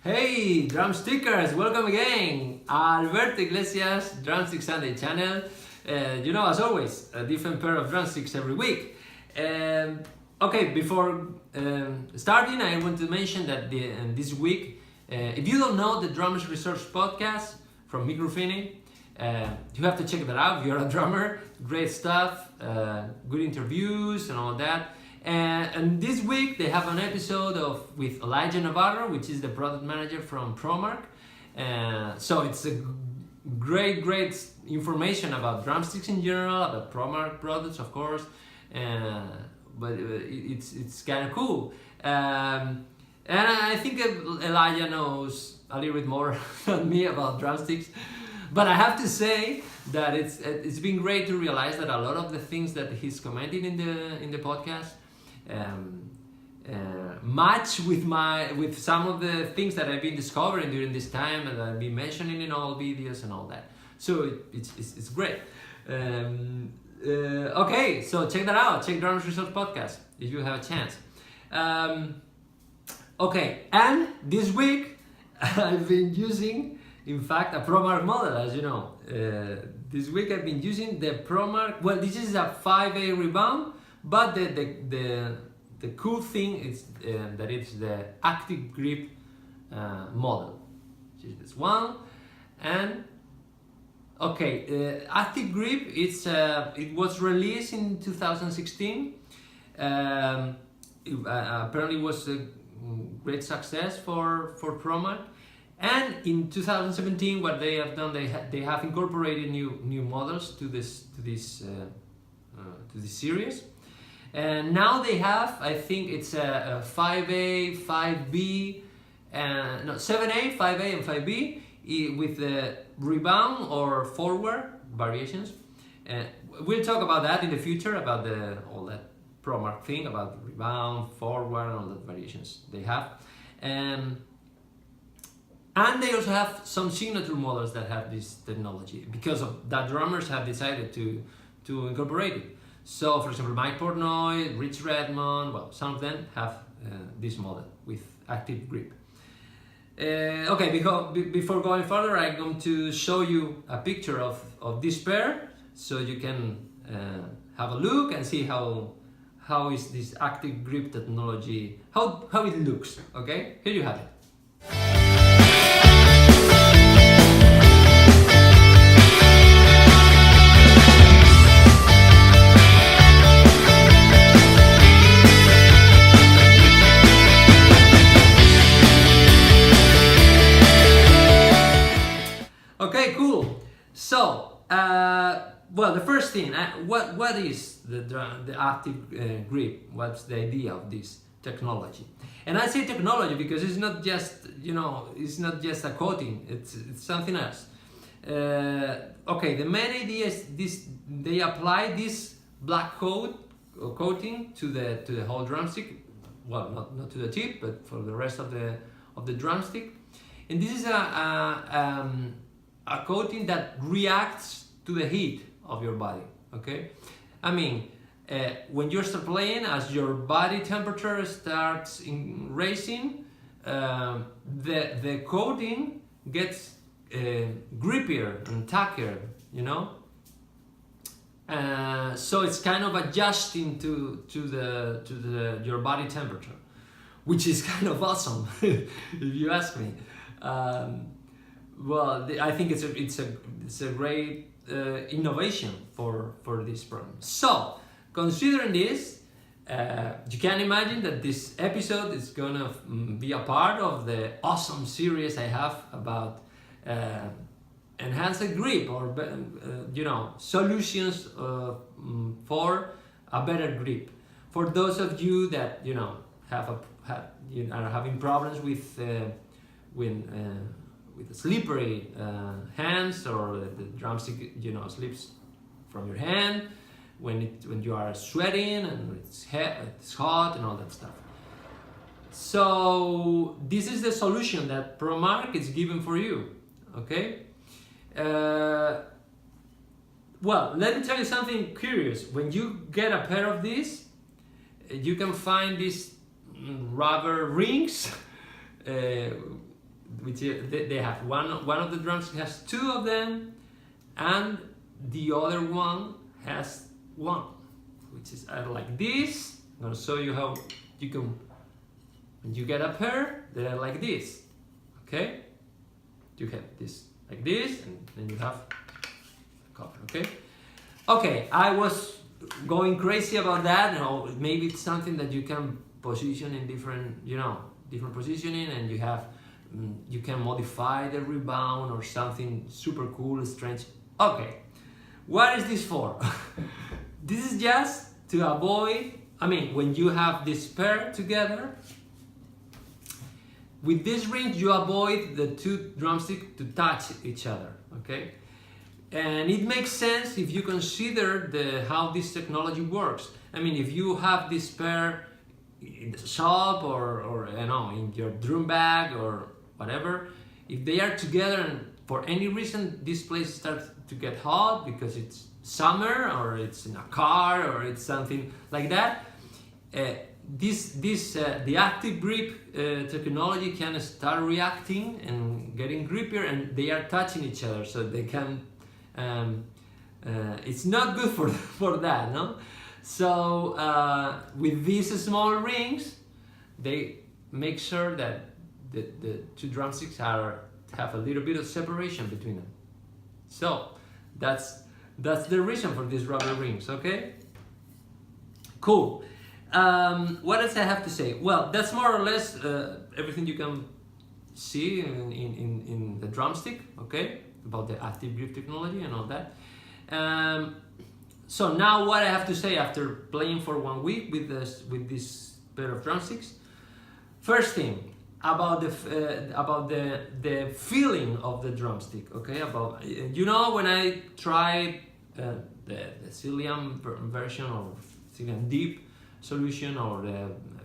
Hey, drumstickers, welcome again. Alberto Iglesias, Drumsticks Sunday channel. As always, a different pair of drumsticks every week. Okay, before starting, I want to mention that this week, if you don't know the Drummers Resource podcast from Microfini, you have to check that out. If you're a drummer, great stuff, good interviews and all that. And this week they have an episode with Elijah Navarro, which is the product manager from Promark. So it's a great information about drumsticks in general, about Promark products, of course. But it's kind of cool. And I think Elijah knows a little bit more than me about drumsticks. But I have to say that it's been great to realize that a lot of the things that he's commenting in the podcast match with some of the things that I've been discovering during this time and I've been mentioning in all videos and all that. So it's great. Okay, so check that out. Check Drummers Resource Podcast if you have a chance. Okay, and this week I've been using, in fact, a Promark model, as you know. This week I've been using the Promark. Well, this is a 5A Rebound, but the cool thing is that it's the ActiveGrip model, which is this one. And okay, ActiveGrip, it was released in 2016. Apparently was a great success for Promark. And in 2017, what they have done, they have incorporated new models to this series. And now they have, I think it's a 5A, 5B, 7A, 5A, and 5B with the rebound or forward variations. We'll talk about that in the future, about all that Promark thing, about the rebound, forward, and all the variations they have. And they also have some signature models that have this technology because of that drummers have decided to incorporate it. So, for example, Mike Portnoy, Rich Redmond, well, some of them have this model with ActiveGrip. Okay, before going further, I'm going to show you a picture of this pair so you can have a look and see how is this ActiveGrip technology, how it looks. Okay, here you have it. Okay, cool. So, well, the first thing, what is the Active Grip? What's the idea of this technology? And I say technology because it's not just it's not just a coating. It's something else. Okay, the main idea is they apply this black coating to the whole drumstick. Well, not to the tip, but for the rest of the drumstick. And this is a coating that reacts to the heat of your body, okay? I mean, when you start playing, as your body temperature starts raising, the coating gets grippier and tackier, so it's kind of adjusting to your body temperature, which is kind of awesome, if you ask me. Well, I think it's a great innovation for this problem. So, considering this, you can imagine that this episode is gonna be a part of the awesome series I have about enhanced grip or solutions for a better grip. For those of you that are having problems with slippery hands, or the drumstick slips from your hand when you are sweating and it's hot and all that stuff. So this is the solution that Promark is giving for you. Okay. Well, let me tell you something curious. When you get a pair of these, you can find these rubber rings which they have one of the drums has 2 of them, and the other one has 1, which is like this. I'm going to show you how you can, when you get a pair, they are like this. Okay, you have this like this, and then you have a cover. Okay, I was going crazy about that. You know, maybe it's something that you can position in different, different positioning, and you have you can modify the rebound or something super cool, strange. Okay, what is this for? This is just to avoid, when you have this pair together, with this ring you avoid the 2 drumsticks to touch each other, okay? And it makes sense if you consider how this technology works. If you have this pair in the shop or in your drum bag or whatever, if they are together and for any reason this place starts to get hot because it's summer or it's in a car or it's something like that, the active grip technology can start reacting and getting grippier, and they are touching each other, so they can it's not good for that, no? So with these small rings, they make sure that the 2 drumsticks have a little bit of separation between them. So that's the reason for these rubber rings. Okay, cool. What else I have to say? Well, that's more or less everything you can see in the drumstick, okay, about the active grip technology and all that. So now what I have to say after playing for 1 week with this pair of drumsticks. First thing about the feeling of the drumstick, okay? About when I tried the Cillian version or Cillian Deep solution or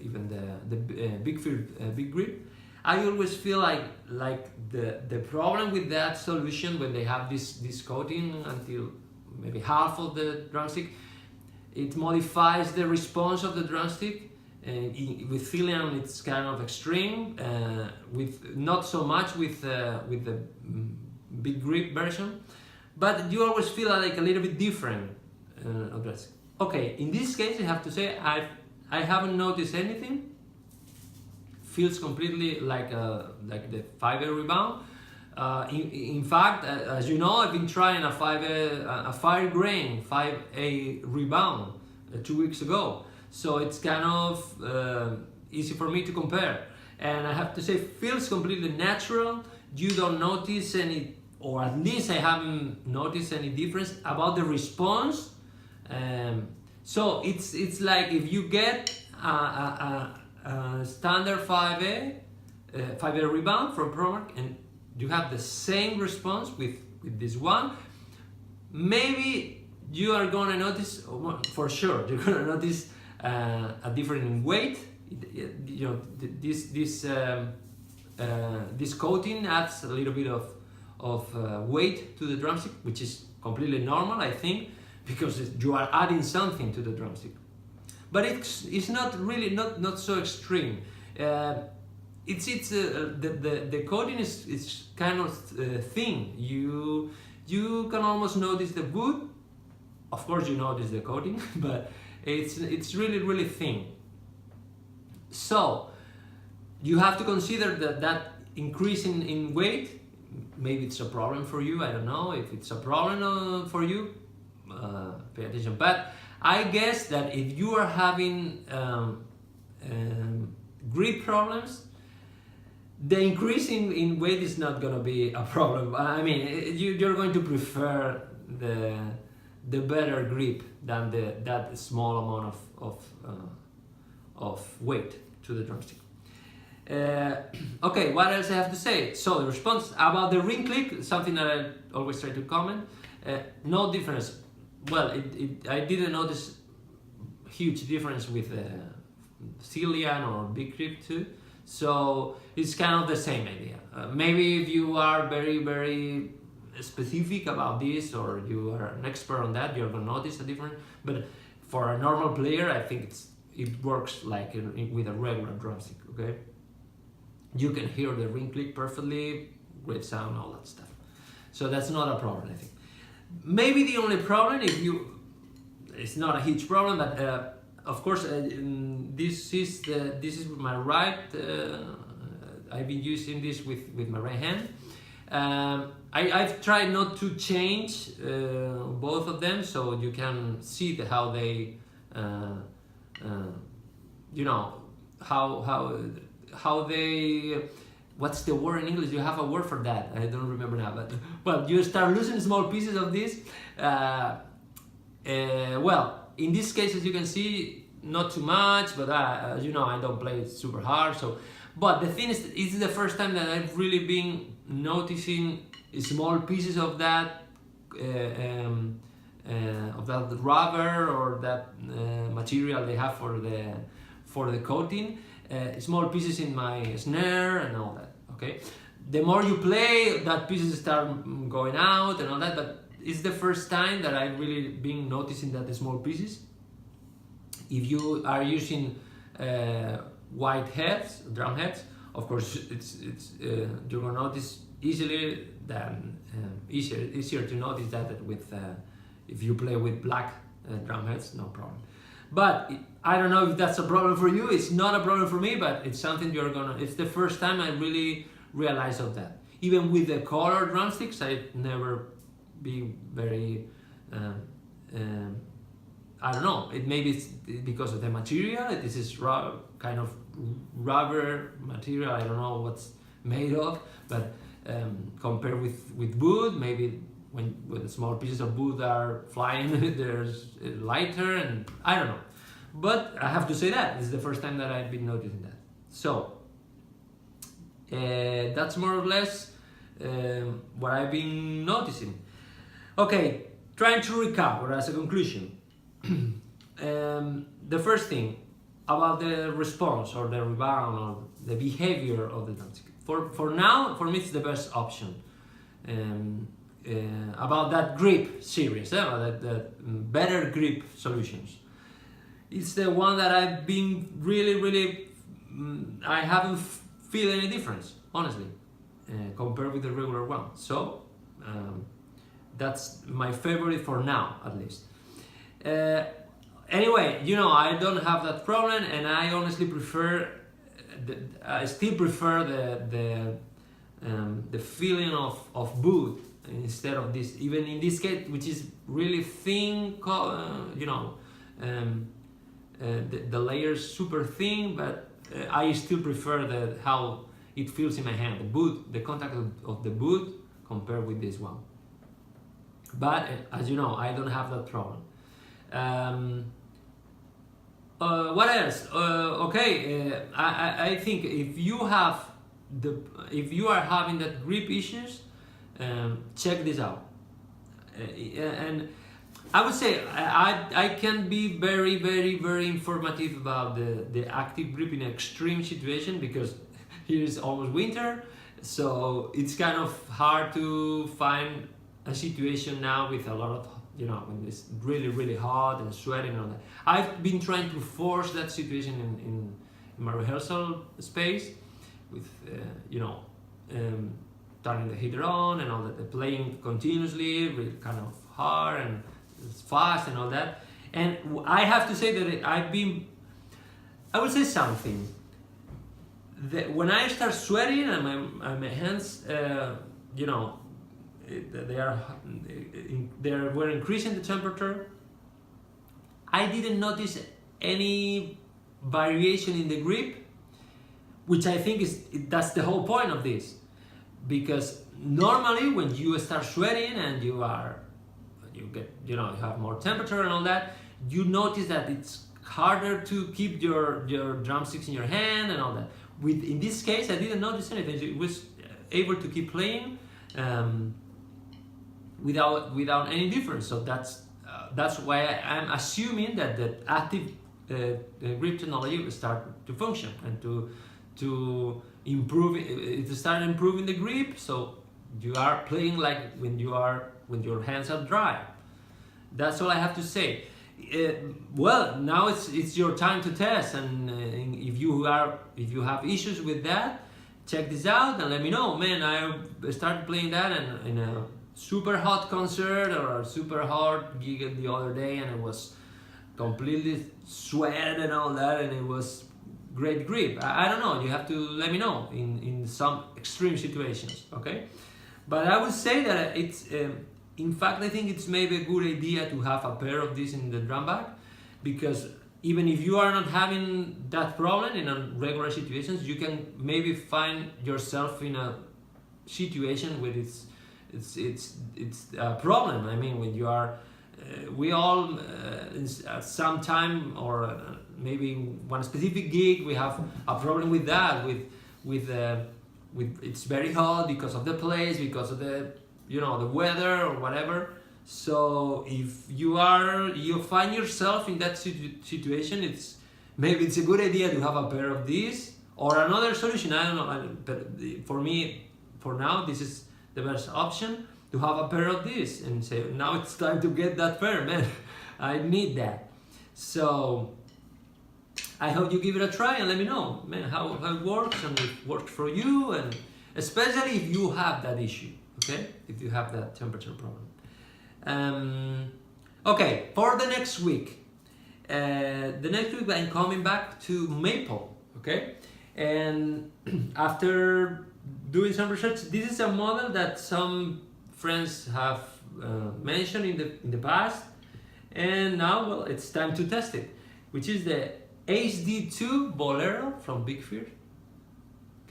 even the big grip, I always feel like the problem with that solution, when they have this coating until maybe half of the drumstick, it modifies the response of the drumstick. With Cillian it's kind of extreme, with not so much with the big grip version, but you always feel like a little bit different of this. Okay, in this case I have to say I haven't noticed anything. Feels completely like the 5A Rebound. In fact, as you know, I've been trying a 5 grain 5A Rebound 2 weeks ago, so it's kind of easy for me to compare, and I have to say feels completely natural. You don't notice any, or at least I haven't noticed any difference about the response. So it's like if you get a standard 5A Rebound from Promark and you have the same response with this one, maybe you are gonna notice, for sure, you're gonna notice a difference in weight. This coating adds a little bit of weight to the drumstick, which is completely normal, I think, because you are adding something to the drumstick. But it's not really not so extreme. The coating is kind of thin. You can almost notice the wood. Of course, you notice the coating, but it's really thin. So you have to consider that increase in weight. Maybe it's a problem for you. I don't know if it's a problem for you. Pay attention. But I guess that if you are having grip problems, the increase in weight is not going to be a problem. I mean, you're going to prefer the better grip than that small amount of weight to the drumstick. Okay, what else I have to say? So the response about the ring click, something that I always try to comment. No difference. Well, I didn't notice huge difference with Cillian or big grip too. So it's kind of the same idea. Maybe if you are very specific about this, or you are an expert on that, you're gonna notice a difference. But for a normal player, I think it works like with a regular drumstick. Okay. You can hear the ring click perfectly, great sound, all that stuff. So that's not a problem, I think. Maybe the only problem, it's not a huge problem, but of course this is with my right. I've been using this with my right hand. I've tried not to change both of them, so you can see how they, you know, how they. What's the word in English? You have a word for that. I don't remember now, but well, you start losing small pieces of this. Well, in this case, as you can see, not too much, but as you know, I don't play it super hard. So, but the thing is, it's the first time that I've really been noticing small pieces of that rubber or that material they have for the coating. Small pieces in my snare and all that. Okay, the more you play, that pieces start going out and all that. But it's the first time that I've really been noticing that the small pieces. If you are using white heads, drum heads, of course you're gonna notice easier to notice that with if you play with black drum heads, no problem. But I don't know if that's a problem for you. It's not a problem for me, but it's something it's the first time I really realized of that. Even with the color drumsticks, I've never been very, I don't know, maybe it's because of the material. This is kind of rubber material, I don't know what's made of, but compared with wood, maybe when the small pieces of wood are flying, there's lighter, and I don't know. But I have to say that this is the first time that I've been noticing that. So that's more or less what I've been noticing. Okay, trying to recover as a conclusion. The first thing about the response or the rebound or the behavior of the drumstick. For now, for me, it's the best option. About that grip series, about that better grip solutions. It's the one that I've been really, I haven't feel any difference, honestly, compared with the regular one. So that's my favorite for now, at least. Anyway, you know, I don't have that problem, and I honestly prefer. I still prefer the feeling of wood instead of this. Even in this case, which is really thin, you know, the layers super thin, but I still prefer how it feels in my hand. The contact of the wood compared with this one. But as you know, I don't have that problem. What else? Okay, I think if you are having that grip issues, check this out. And I would say I can be very informative about the active grip in extreme situation, because here is almost winter, so it's kind of hard to find a situation now with a lot of, you know, when it's really hot and sweating and all that. I've been trying to force that situation in my rehearsal space with, you know, turning the heater on and all that, playing continuously, really kind of hard and fast and all that. And I have to say that I would say something. When I start sweating and my hands, you know, we're increasing the temperature, I didn't notice any variation in the grip, which I think that's the whole point of this. Because normally when you start sweating and you have more temperature and all that, you notice that it's harder to keep your drumsticks in your hand and all that. In this case, I didn't notice anything. It was able to keep playing without any difference. So that's why I'm assuming that the active grip technology will start to function and to improve. It started improving the grip, so you are playing like when your hands are dry. That's all I have to say. Well, now it's your time to test, and if you have issues with that, check this out and let me know. Man, I started playing that in a super hot concert or a super hot gig the other day, and it was completely sweat and all that, and it was great grip. I don't know, you have to let me know in some extreme situations, okay? But I would say that it's, in fact, I think it's maybe a good idea to have a pair of these in the drum bag, because even if you are not having that problem in a regular situations, you can maybe find yourself in a situation where it's a problem. I mean, when you are, we all at some time or maybe one specific gig, we have a problem with that, with it's very hot because of the place, because of the, you know, the weather or whatever. So if you find yourself in that situation, maybe it's a good idea to have a pair of these, or another solution, I don't know, but for me, for now, this is the best option, to have a pair of these and say, now it's time to get that pair, man. I need that. So I hope you give it a try and let me know, man, how it works and if it works for you, and especially if you have that issue, okay? If you have that temperature problem. Okay, for the next week. I'm coming back to maple, okay? And after doing some research, this is a model that some friends have mentioned in the past, and now, well, it's time to test it, which is the HD2 Bolero from Big Fear.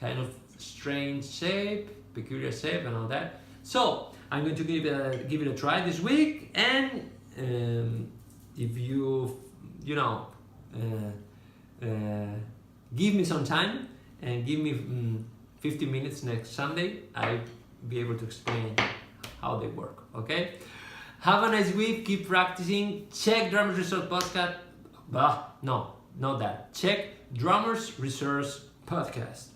Kind of strange shape, peculiar shape and all that. So I'm going to give it a try this week, and if you give me some time and give me 15 minutes next Sunday, I'll be able to explain how they work, okay? Have a nice week, keep practicing, check Drummers Resource Podcast, no, not that, check Drummers Resource Podcast,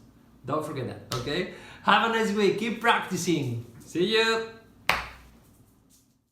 don't forget that, okay? Have a nice week, keep practicing, see you!